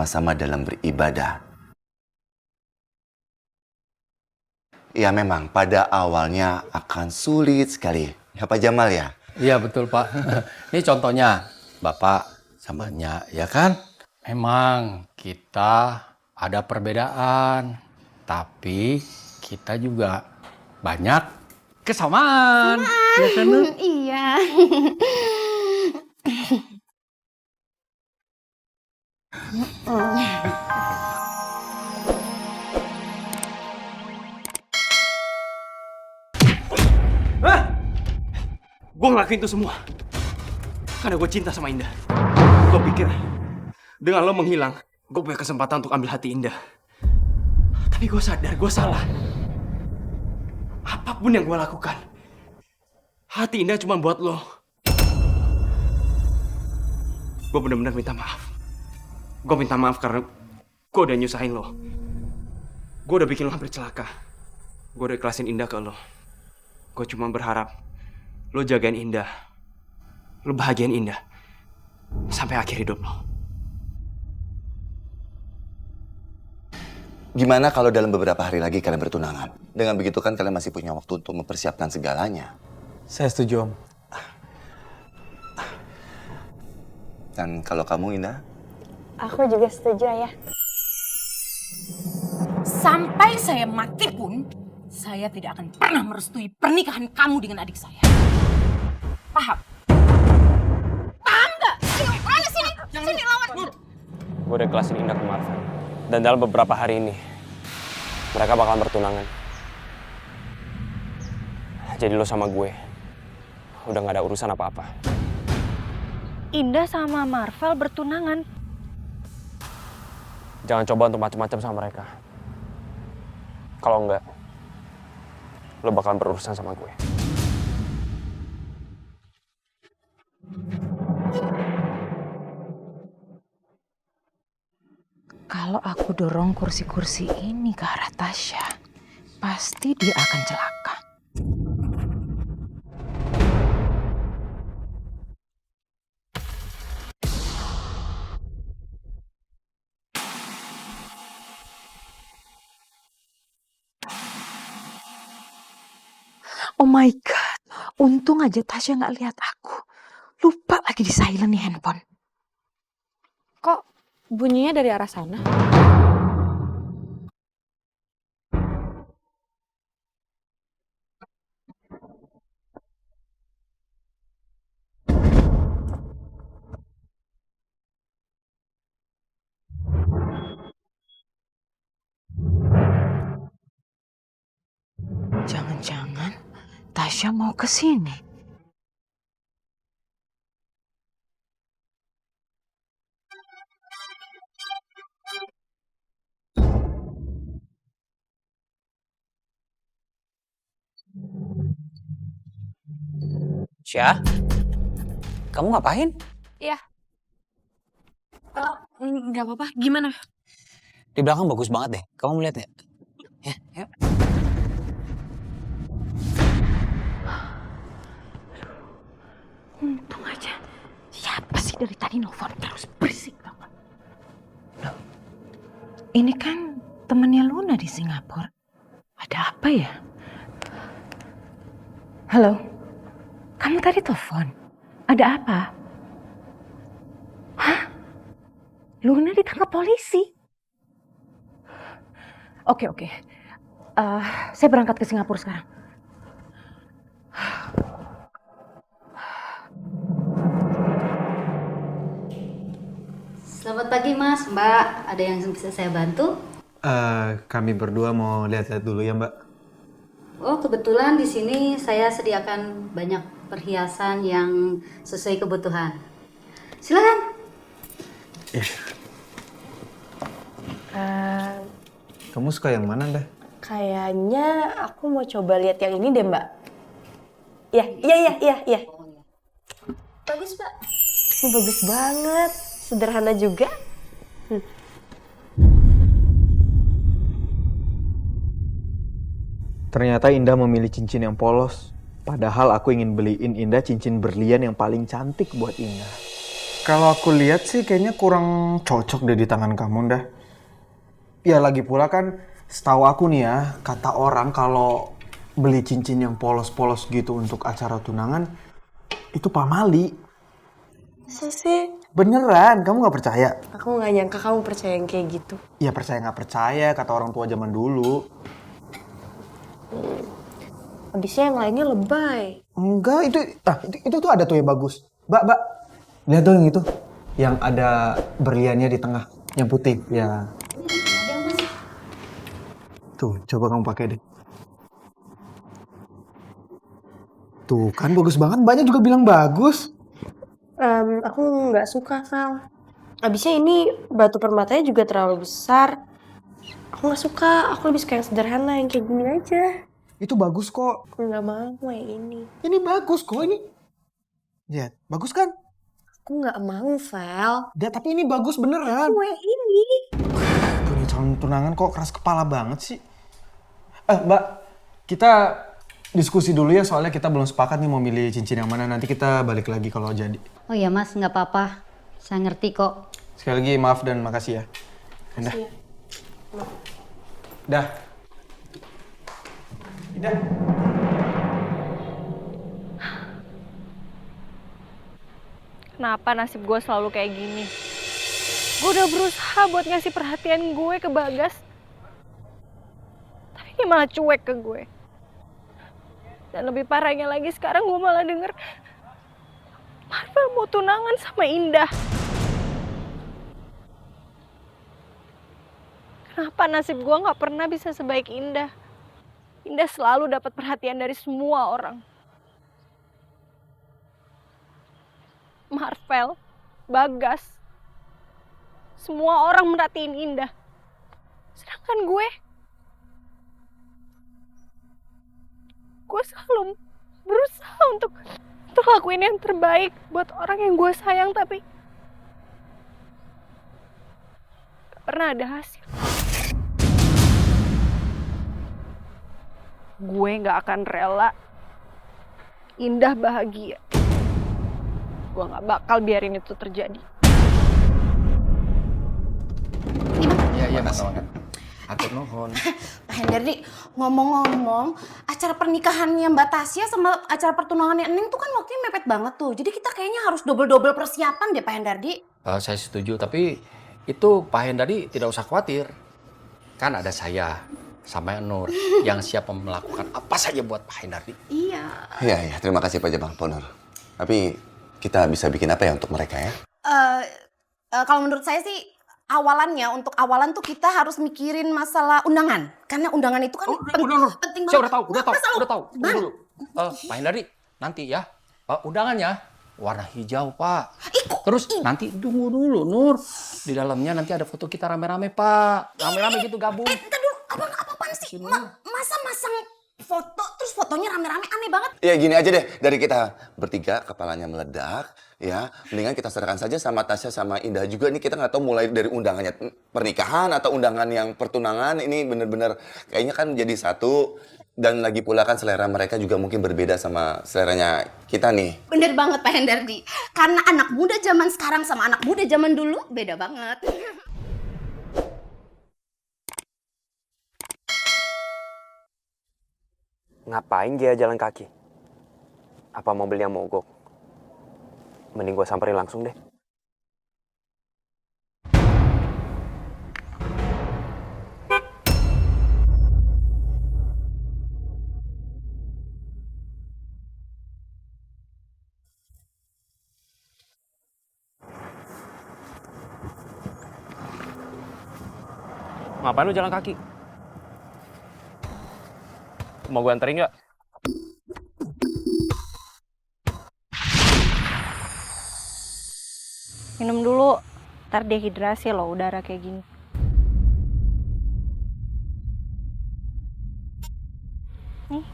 bersama-sama dalam beribadah. Ya memang pada awalnya akan sulit sekali. Ya Pak Jamal ya? Iya betul Pak. Ini contohnya Bapak sama Nya, ya kan? Memang kita ada perbedaan, tapi kita juga banyak kesamaan. Ya kan? Iya. Hah? Gue ngelakuin itu semua karena gue cinta sama Indah. Gue pikir dengan lo menghilang, gue punya kesempatan untuk ambil hati Indah. Tapi gue sadar gue salah. Apapun yang gue lakukan, hati Indah cuma buat lo. Gue benar-benar minta maaf. Gue minta maaf karena gue udah nyusahin lo. Gue udah bikin lo hampir celaka. Gue udah ikhlasin Indah ke lo. Gue cuma berharap lo jagain Indah. Lo bahagiain Indah sampai akhir hidup lo. Gimana kalau dalam beberapa hari lagi kalian bertunangan? Dengan begitu kan kalian masih punya waktu untuk mempersiapkan segalanya. Saya setuju, Om. Dan kalau kamu, Indah? Aku juga setuju, Ayah. Sampai saya mati pun, saya tidak akan pernah merestui pernikahan kamu dengan adik saya. Paham? Paham nggak? Ayo, mana sini? Sini lawan. Gue udah ikhlasin Indah ke Marvel. Dan dalam beberapa hari ini, mereka bakalan bertunangan. Jadi lo sama gue udah gak ada urusan apa-apa. Indah sama Marvel bertunangan. Jangan coba untuk macam-macam sama mereka. Kalau enggak, lo bakalan berurusan sama gue. Kalau aku dorong kursi-kursi ini ke arah Tasya, pasti dia akan celaka. Oh my God, untung aja Tasya nggak lihat aku. Lupa lagi di silent nih handphone. Kok bunyinya dari arah sana? Jangan-jangan Tasya mau ke sini. Syah, kamu ngapain? Iya. Nggak apa-apa. Gimana? Di belakang bagus banget deh. Kamu melihat ya? Ya, yuk. Untung aja. Siapa sih dari tadi nelfon terus berisik tau gak? Loh, ini kan temannya Luna di Singapura. Ada apa ya? Halo, kamu tadi telepon. Ada apa? Hah? Luna ditangkap polisi? Oke. Saya berangkat ke Singapura sekarang. Selamat pagi Mas, Mbak. Ada yang bisa saya bantu? Kami berdua mau lihat-lihat dulu ya, Mbak. Oh, kebetulan di sini saya sediakan banyak perhiasan yang sesuai kebutuhan. Silakan. Kamu suka yang mana, Dah? Kayaknya aku mau coba lihat yang ini deh, Mbak. Iya. Bagus, Mbak. Ini bagus banget. Sederhana juga. Ternyata Indah memilih cincin yang polos. Padahal aku ingin beliin Indah cincin berlian yang paling cantik buat Indah. Kalau aku lihat sih kayaknya kurang cocok deh di tangan kamu dah. Ya lagi pula kan setahu aku nih ya, kata orang kalau beli cincin yang polos-polos gitu untuk acara tunangan itu pamali. Masa sih? Beneran, kamu nggak percaya? Aku nggak nyangka kamu percaya yang kayak gitu. Ya percaya nggak percaya, kata orang tua zaman dulu. Habisnya yang lainnya lebay. Enggak, itu tuh ada tuh yang bagus. Mbak, lihat tuh yang itu. Yang ada berliannya di tengah, yang putih. Ya. Tuh, coba kamu pakai deh. Tuh, kan bagus banget. Banyak juga bilang bagus. Aku nggak suka, Val. Habisnya ini batu permatanya juga terlalu besar. Aku nggak suka. Aku lebih suka yang sederhana, yang kayak gini aja. Itu bagus kok. Aku nggak mau yang ini. Ini bagus kok, ini. Lihat, bagus kan? Aku nggak mau, Val. Ya, tapi ini bagus beneran. Aku yang ini. Punya calon tunangan kok keras kepala banget sih. Mbak, kita diskusi dulu ya soalnya kita belum sepakat nih mau milih cincin yang mana. Nanti kita balik lagi kalau jadi. Oh ya Mas, nggak apa-apa. Saya ngerti kok. Sekali lagi maaf dan makasih ya. Indah. Dah. Indah. Kenapa nasib gue selalu kayak gini? Gue udah berusaha buat ngasih perhatian gue ke Bagas. Tapi dia malah cuek ke gue. Dan lebih parahnya lagi sekarang gue malah denger Marvel mau tunangan sama Indah. Kenapa nasib gue gak pernah bisa sebaik Indah? Indah selalu dapat perhatian dari semua orang. Marvel, Bagas, semua orang merhatiin Indah. Sedangkan gue selalu berusaha untuk lakuin yang terbaik buat orang yang gue sayang, tapi gak pernah ada hasil. Gue gak akan rela Indah bahagia. Gue gak bakal biarin itu terjadi. Iya, Mas. Atur nuhun. Pak Hendardi, ngomong-ngomong, acara pernikahannya Mbak Tasya sama acara pertunangannya Eneng tuh kan waktunya mepet banget tuh. Jadi kita kayaknya harus double-double persiapan deh Pak Hendardi. Saya setuju, tapi itu Pak Hendardi tidak usah khawatir. Kan ada saya sama Nur yang siap melakukan apa saja buat Pak Hendardi. Iya. Iya, terima kasih Pak Jabang Ponor. Tapi kita bisa bikin apa ya untuk mereka ya? Kalau menurut saya sih untuk awalan tuh kita harus mikirin masalah undangan. Karena undangan itu kan penting banget. Saya udah tahu. Tunggu dulu. Pak Hendardi, nanti ya undangannya warna hijau, Pak. Terus nanti tunggu dulu, Nur. Di dalamnya nanti ada foto kita rame-rame, Pak. Rame-rame gitu gabung. Entar dulu, apaan sih? Masa masang foto terus fotonya rame-rame, aneh banget. Ya gini aja deh, dari kita bertiga kepalanya meledak, ya. Mendingan kita serahkan saja sama Tasya sama Indah juga. Nih kita nggak tahu mulai dari undangannya pernikahan atau undangan yang pertunangan. Ini bener-bener kayaknya kan jadi satu. Dan lagi pula kan selera mereka juga mungkin berbeda sama seleranya kita nih. Bener banget Pak Hendardi. Karena anak muda zaman sekarang sama anak muda zaman dulu beda banget. Ngapain dia jalan kaki? Apa mobil yang mogok? Mending gue samperin langsung deh. Ngapain lu jalan kaki? Mau gue anterin nggak? Minum dulu, ntar dehidrasi loh udara kayak gini. Nih.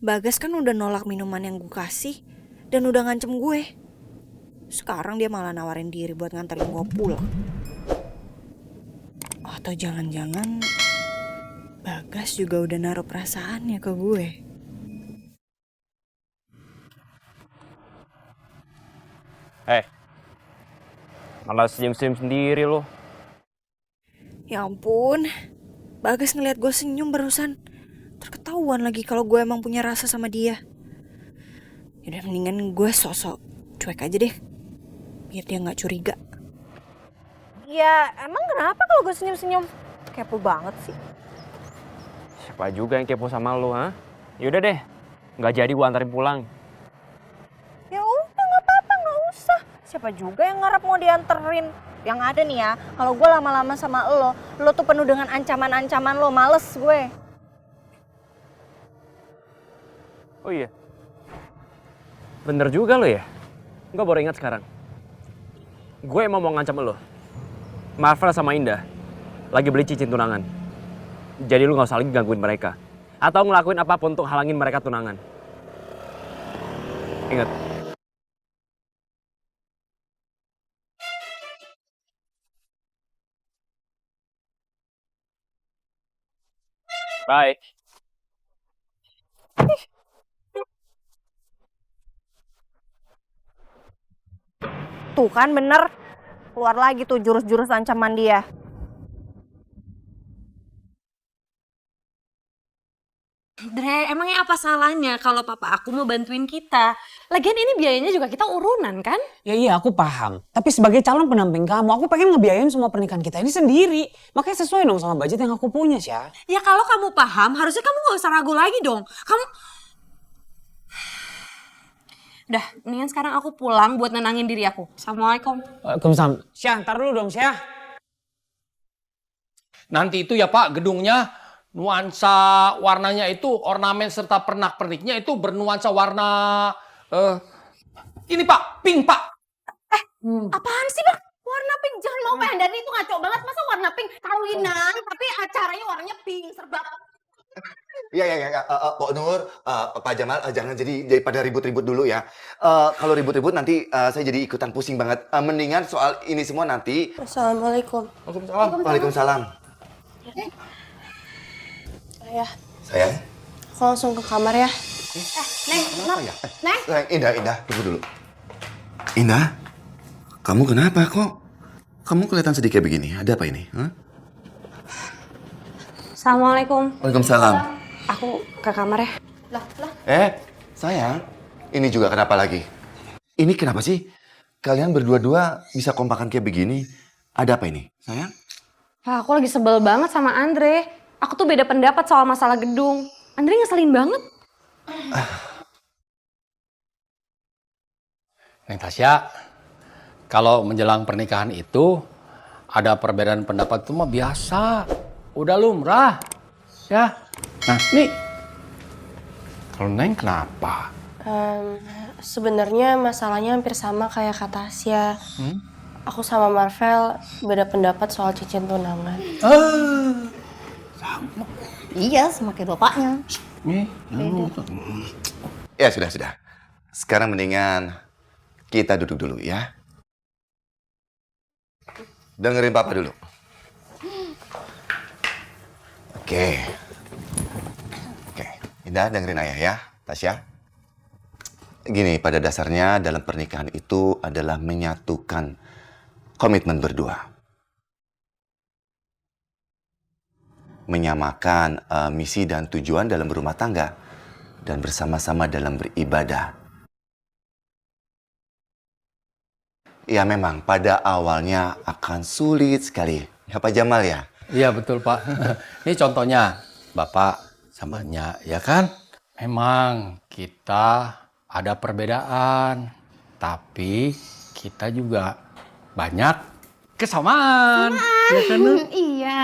Bagas kan udah nolak minuman yang gue kasih. dan udah ngancem gue. Sekarang dia malah nawarin diri buat nganterin gue pulang. Atau jangan-jangan Bagas juga udah naruh perasaannya ke gue. Malah senyum-senyum sendiri lo. Ya ampun, Bagas ngeliat gue senyum barusan. Terketahuan lagi kalau gue emang punya rasa sama dia. Yaudah mendingan gue sosok cuek aja deh, biar dia gak curiga. Ya emang kenapa kalau gue senyum-senyum? Kepo banget sih. Siapa juga yang kepo sama lo, ha? Yaudah deh, nggak jadi gua antarin pulang. Ya udah nggak apa-apa, nggak usah. Siapa juga yang ngarep mau dianterin? Yang ada nih ya, kalau gue lama-lama sama lo tuh penuh dengan ancaman-ancaman lo, males gue. Oh iya, bener juga lo ya. Gue baru ingat sekarang. Gue emang mau ngancam lo. Marvel sama Indah lagi beli cincin tunangan. Jadi lu gak usah lagi gangguin mereka. Atau ngelakuin apapun untuk halangin mereka tunangan. Ingat. Bye. Tuh kan bener, keluar lagi tuh jurus-jurus ancaman dia. Dre, emangnya apa salahnya kalau papa aku mau bantuin kita? Lagian ini biayanya juga kita urunan kan? Ya iya aku paham. Tapi sebagai calon pendamping kamu, aku pengen ngebiayain semua pernikahan kita ini sendiri. Makanya sesuai dong sama budget yang aku punya, Syah. Ya kalau kamu paham, harusnya kamu gak usah ragu lagi dong. Kamu... Udah, mendingan sekarang aku pulang buat nenangin diri aku. Assalamualaikum. Waalaikumsalam. Syah, ntar dulu dong, Syah. Nanti itu ya Pak, gedungnya nuansa warnanya itu ornamen serta pernak-perniknya itu bernuansa warna ini Pak, pink Pak. Apaan sih bang? Warna pink, jangan mau Pak Handani itu ngaco banget. Masa warna pink kawinan tapi acaranya warnanya pink serba. Iya. Pak Nur, Pak Jamal, jangan jadi daripada ribut-ribut dulu ya. Kalau ribut-ribut nanti saya jadi ikutan pusing banget. Mendingan soal ini semua nanti. Assalamualaikum. Waalaikumsalam. Sayang. Aku langsung ke kamar ya. Neng, Ya? Sayang, Indah, tunggu dulu. Indah, kamu kenapa kok? Kamu kelihatan sedih kayak begini. Ada apa ini? Hah? Assalamualaikum. Waalaikumsalam. Aku ke kamar ya. Sayang, ini juga kenapa lagi? Ini kenapa sih? Kalian berdua-dua bisa kompakan kayak begini. Ada apa ini, sayang? Aku lagi sebel banget sama Andre. Aku tuh beda pendapat soal masalah gedung. Andre ngeselin banget. Neng Tasya, kalau menjelang pernikahan itu ada perbedaan pendapat itu mah biasa. Udah lumrah. Ya. Nah, nih. Kalau Neng kenapa? Sebenarnya masalahnya hampir sama kayak kata Tasya. Aku sama Marvel beda pendapat soal cincin tunangan. Iya, sama kayak bapaknya. Ya sudah. Sekarang mendingan kita duduk dulu ya. Dengerin Papa dulu. Oke. Indah, dengerin Ayah ya, Tasya. Gini, pada dasarnya dalam pernikahan itu adalah menyatukan komitmen berdua. Menyamakan misi dan tujuan dalam berumah tangga. Dan bersama-sama dalam beribadah. Ya memang pada awalnya akan sulit sekali. Ya Pak Jamal ya? Iya betul Pak. Ini contohnya Bapak sama Nya, ya kan? Memang kita ada perbedaan. Tapi kita juga banyak kesamaan. Ya kan? Nur? Iya.